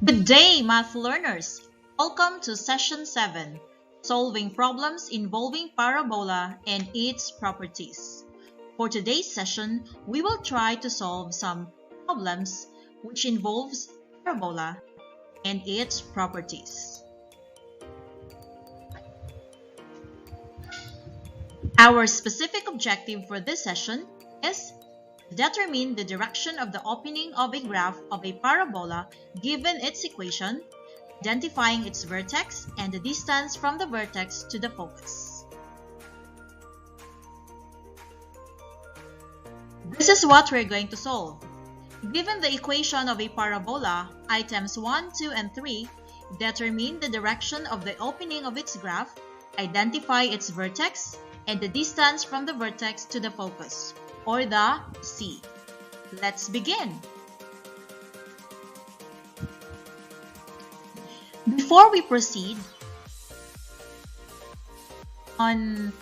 Good day, math learners! Welcome to Session 7, Solving Problems Involving Parabola and Its Properties. For today's session, we will try to solve some problems which involves parabola and its properties. Our specific objective for this session is determine the direction of the opening of a graph of a parabola given its equation, identifying its vertex and the distance from the vertex to the focus. This is what we're going to solve. Given the equation of a parabola, items 1, 2, and 3, determine the direction of the opening of its graph, identify its vertex, and the distance from the vertex to the focus, or the C. Let's begin. Before we proceed on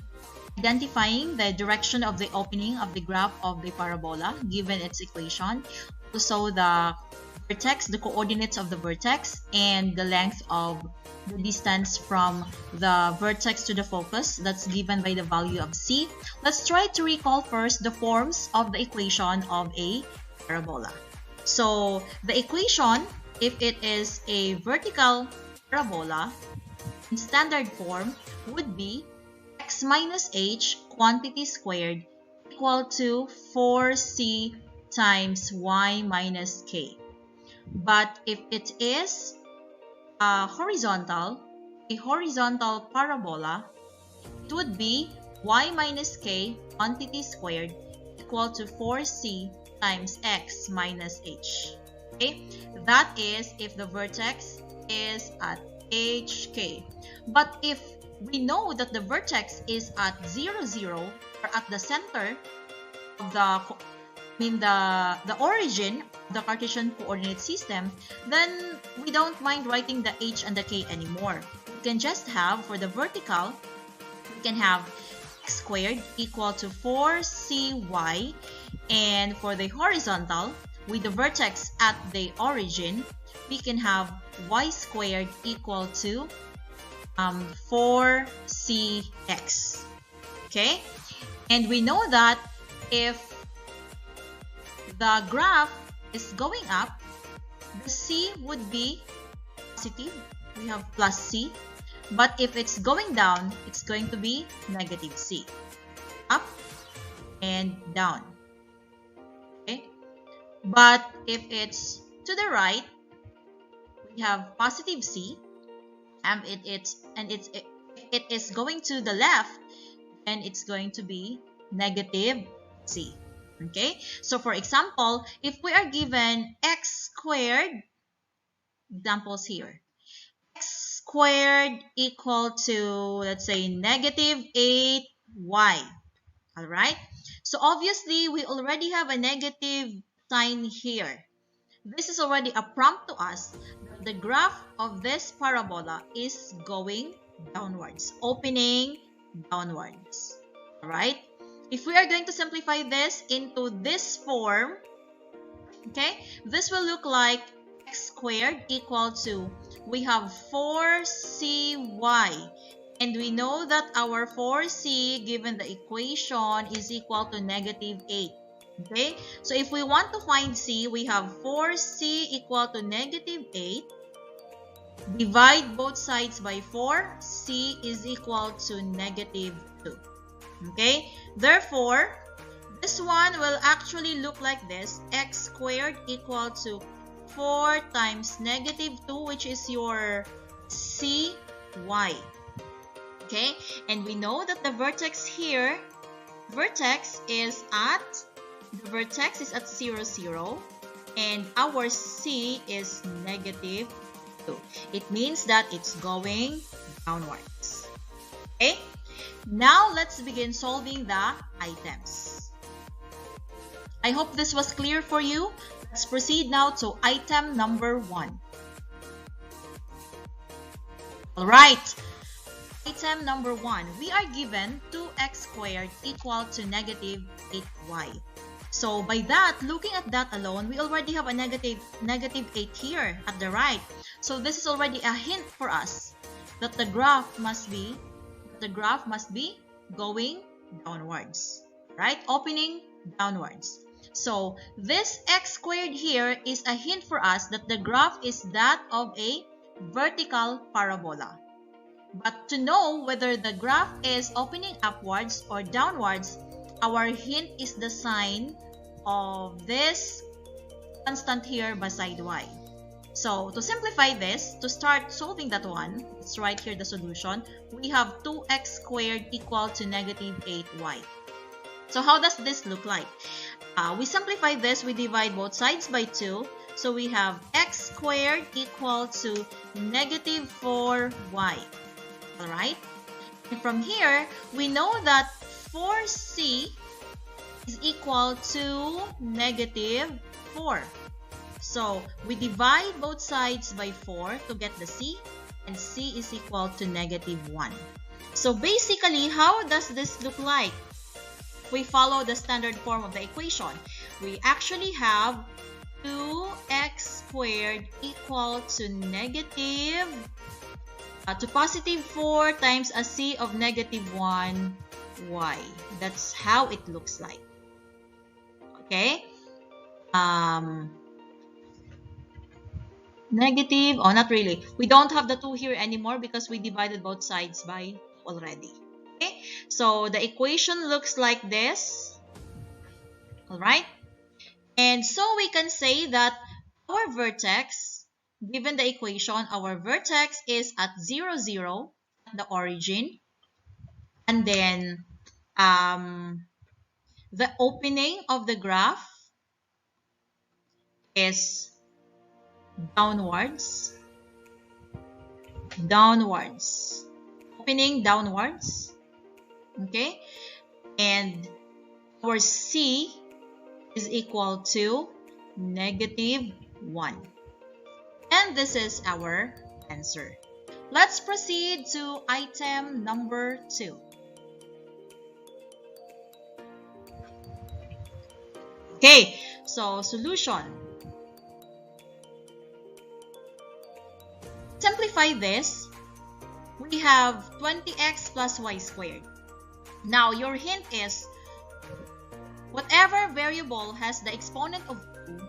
identifying the direction of the opening of the graph of the parabola given its equation, also the vertex, the coordinates of the vertex, and the length of the distance from the vertex to the focus that's given by the value of C. Let's try to recall first the forms of the equation of a parabola. So the equation, if it is a vertical parabola, in standard form would be x minus h quantity squared equal to 4c times y minus k. But if it is a horizontal parabola, it would be y minus k quantity squared equal to 4c times x minus h. Okay, that is if the vertex is at hk. But if we know that the vertex is at 0, 0, or at the center of the origin of the Cartesian coordinate system, then we don't mind writing the h and the k anymore. We can just have, for the vertical, we can have x squared equal to 4cy, and for the horizontal, with the vertex at the origin, we can have y squared equal to 4cx. Okay? And we know that if the graph is going up, the c would be positive. We have plus c. But if it's going down, it's going to be negative c. Up and down. Okay? But if it's to the right, we have positive c. And if it is going to the left, then it's going to be negative c. Okay, so for example, if we are given x squared, examples here, x squared equal to, let's say, negative 8y. All right, so obviously we already have a negative sign here. This is already a prompt to us that the graph of this parabola is going downwards, opening downwards. All right. If we are going to simplify this into this form, okay, this will look like x squared equal to, we have 4cy, and we know that our 4c given the equation is equal to negative 8. Okay, so if we want to find c, we have 4c equal to negative 8. Divide both sides by 4, c is equal to negative 2. Okay, therefore, this one will actually look like this. X squared equal to 4 times negative 2, which is your cy. Okay, and we know that the vertex here, vertex is at 0, 0, and our c is negative 2. It means that it's going downwards. Okay, now let's begin solving the items. I hope this was clear for you. Let's proceed now to item number 1. All right. Item number 1. We are given 2x squared equal to negative 8y. So by that, looking at that alone, we already have a negative 8 here at the right. So this is already a hint for us that the graph must be going downwards, right? Opening downwards. So this x squared here is a hint for us that the graph is that of a vertical parabola. But to know whether the graph is opening upwards or downwards, our hint is the sign of this constant here beside y. So to simplify this, to start solving that one, let's write here the solution. We have 2x squared equal to negative 8y. So how does this look like? We simplify this, we divide both sides by 2. So we have x squared equal to negative 4y. Alright? And from here, we know that 4c is equal to negative 4. So we divide both sides by 4 to get the c, and c is equal to negative 1. So basically, how does this look like? If we follow the standard form of the equation, we actually have 2x squared equal to negative to positive 4 times a c of negative 1y. That's how it looks like. Okay? Negative, oh, not really. We don't have the 2 here anymore because we divided both sides by already. Okay? So the equation looks like this. Alright? And so we can say that our vertex, given the equation, our vertex is at 0, 0 at the origin. And then the opening of the graph is downwards, opening downwards, okay, and our c is equal to negative 1, and this is our answer. Let's proceed to item number 2. Okay, so solution. Simplify this, we have 20x plus y squared. Now, your hint is whatever variable has the exponent of 2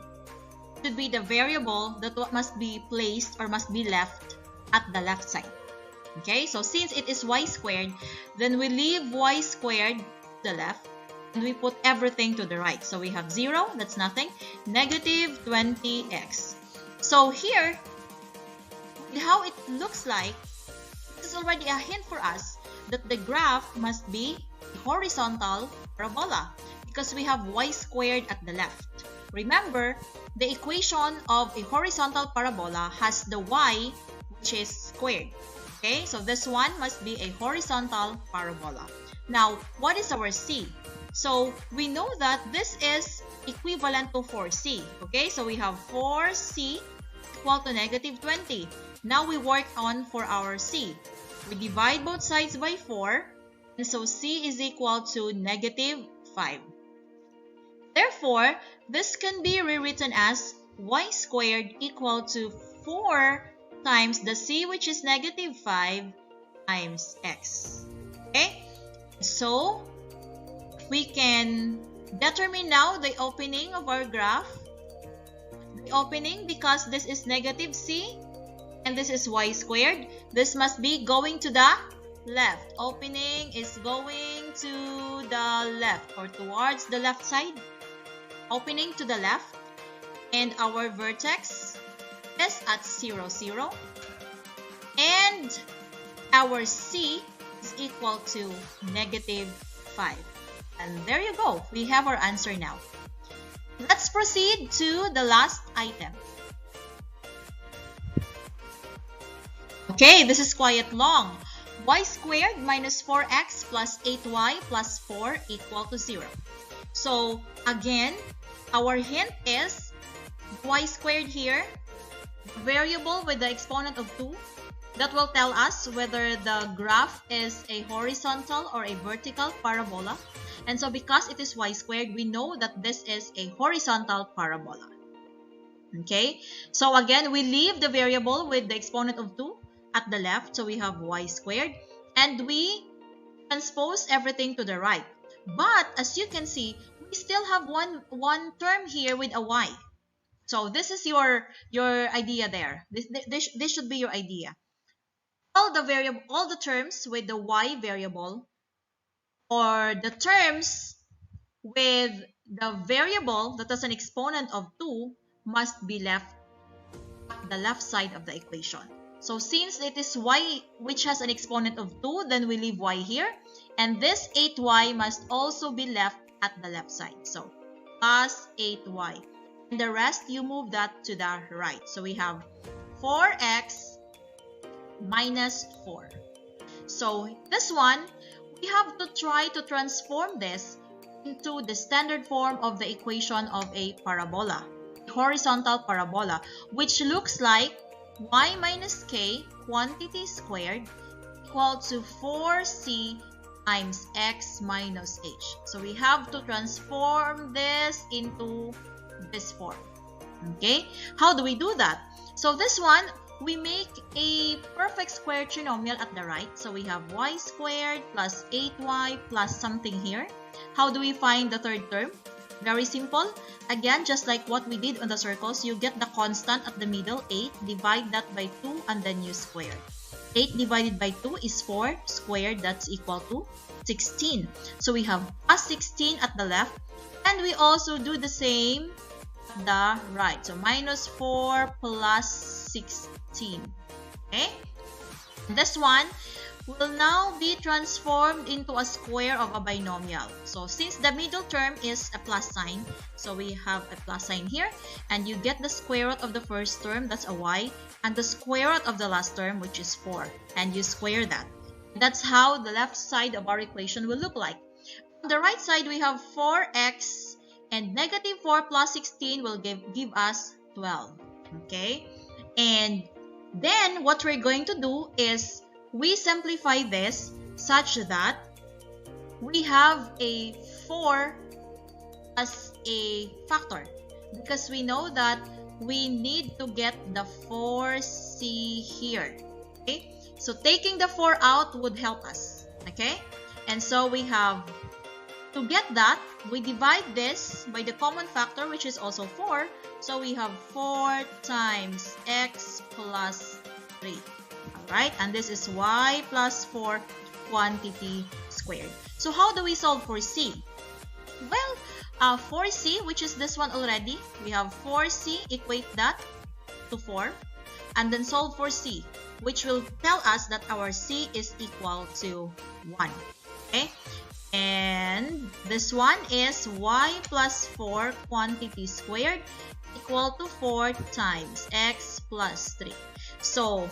should be the variable that must be placed or must be left at the left side. Okay, so since it is y squared, then we leave y squared to the left and we put everything to the right. So we have 0, that's nothing, negative 20x. So here, how it looks like, this is already a hint for us that the graph must be a horizontal parabola because we have y squared at the left. Remember, the equation of a horizontal parabola has the y which is squared. Okay, so this one must be a horizontal parabola. Now, what is our c? So we know that this is equivalent to 4c. Okay, so we have 4c equal to negative 20. Now we work on for our c. We divide both sides by 4, and so c is equal to negative 5. Therefore, this can be rewritten as y squared equal to 4 times the c, which is negative 5, times x. Okay? So, we can determine now the opening of our graph. The opening, because this is negative c, and this is y squared, this must be going to the left. Opening is going to the left or towards the left side. Opening to the left. And our vertex is at 0, 0. And our c is equal to negative 5. And there you go. We have our answer now. Let's proceed to the last item. Okay, this is quite long. Y squared minus 4x plus 8y plus 4 equal to 0. So, again, our hint is y squared here, variable with the exponent of 2. That will tell us whether the graph is a horizontal or a vertical parabola. And so because it is y squared, we know that this is a horizontal parabola. Okay, so again, we leave the variable with the exponent of 2 at the left, so we have y squared, and we transpose everything to the right. But as you can see, we still have one term here with a y. So this is your idea there. This should be your idea. All the terms with the y variable, or the terms with the variable that has an exponent of 2, must be left at the left side of the equation. So since it is y which has an exponent of 2, then we leave y here. And this 8y must also be left at the left side. So plus 8y. And the rest, you move that to the right. So we have 4x minus 4. So this one, we have to try to transform this into the standard form of the equation of a parabola, a horizontal parabola, which looks like y minus k quantity squared equal to 4c times x minus h. So we have to transform this into this form. Okay, how do we do that? So this one, we make a perfect square trinomial at the right. So we have y squared plus 8y plus something here. How do we find the third term? Very simple. Again, just like what we did on the circles, you get the constant at the middle, 8, divide that by 2, and then you square. 8 divided by 2 is 4, squared, that's equal to 16. So we have plus 16 at the left, and we also do the same at the right. So minus 4 plus 16. Okay? This one will now be transformed into a square of a binomial. So since the middle term is a plus sign, so we have a plus sign here, and you get the square root of the first term, that's a y, and the square root of the last term, which is 4, and you square that. That's how the left side of our equation will look like. On the right side, we have 4x, and negative 4 plus 16 will give us 12. Okay? And then what we're going to do is we simplify this such that we have a 4 as a factor, because we know that we need to get the 4c here. Okay, so taking the 4 out would help us. Okay, and so we have to get that, we divide this by the common factor, which is also 4. So we have 4 times x plus 3. Alright, and this is y plus 4 quantity squared. So how do we solve for c? Well, 4c, which is this one already, we have 4c, equate that to 4, and then solve for c, which will tell us that our c is equal to 1. Okay, and this one is y plus 4 quantity squared equal to 4 times x plus 3. So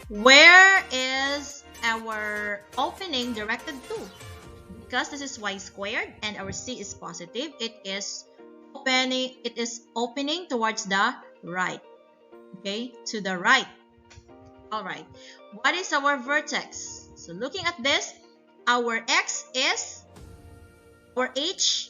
where is our opening directed to? Because this is y squared and our c is positive, it is opening towards the right. Okay, to the right. Alright, what is our vertex? So looking at this, our x is, our h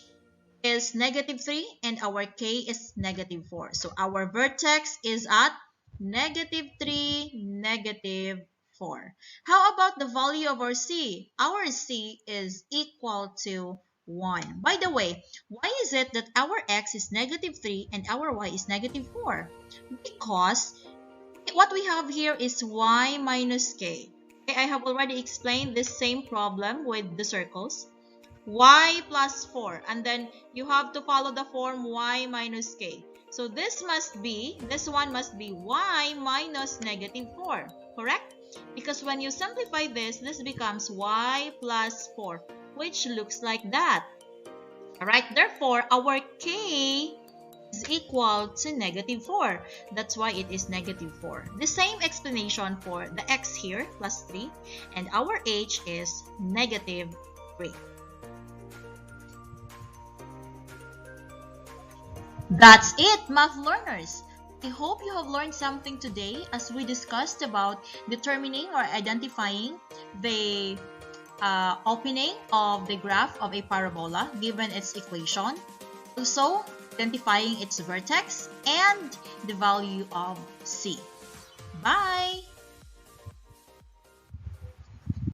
is negative 3 and our k is negative 4. So our vertex is at negative 3, negative 4. How about the value of our c? Our c is equal to 1. By the way, why is it that our x is negative 3 and our y is negative 4? Because what we have here is y minus k. Okay, I have already explained this same problem with the circles. Y plus 4, and then you have to follow the form y minus k. So this one must be y minus negative 4, correct? Because when you simplify this, this becomes y plus 4, which looks like that. Alright, therefore, our k is equal to negative 4. That's why it is negative 4. The same explanation for the x here, plus 3, and our h is negative 3. That's it, math learners! I hope you have learned something today as we discussed about determining or identifying the opening of the graph of a parabola given its equation, also identifying its vertex and the value of C. Bye!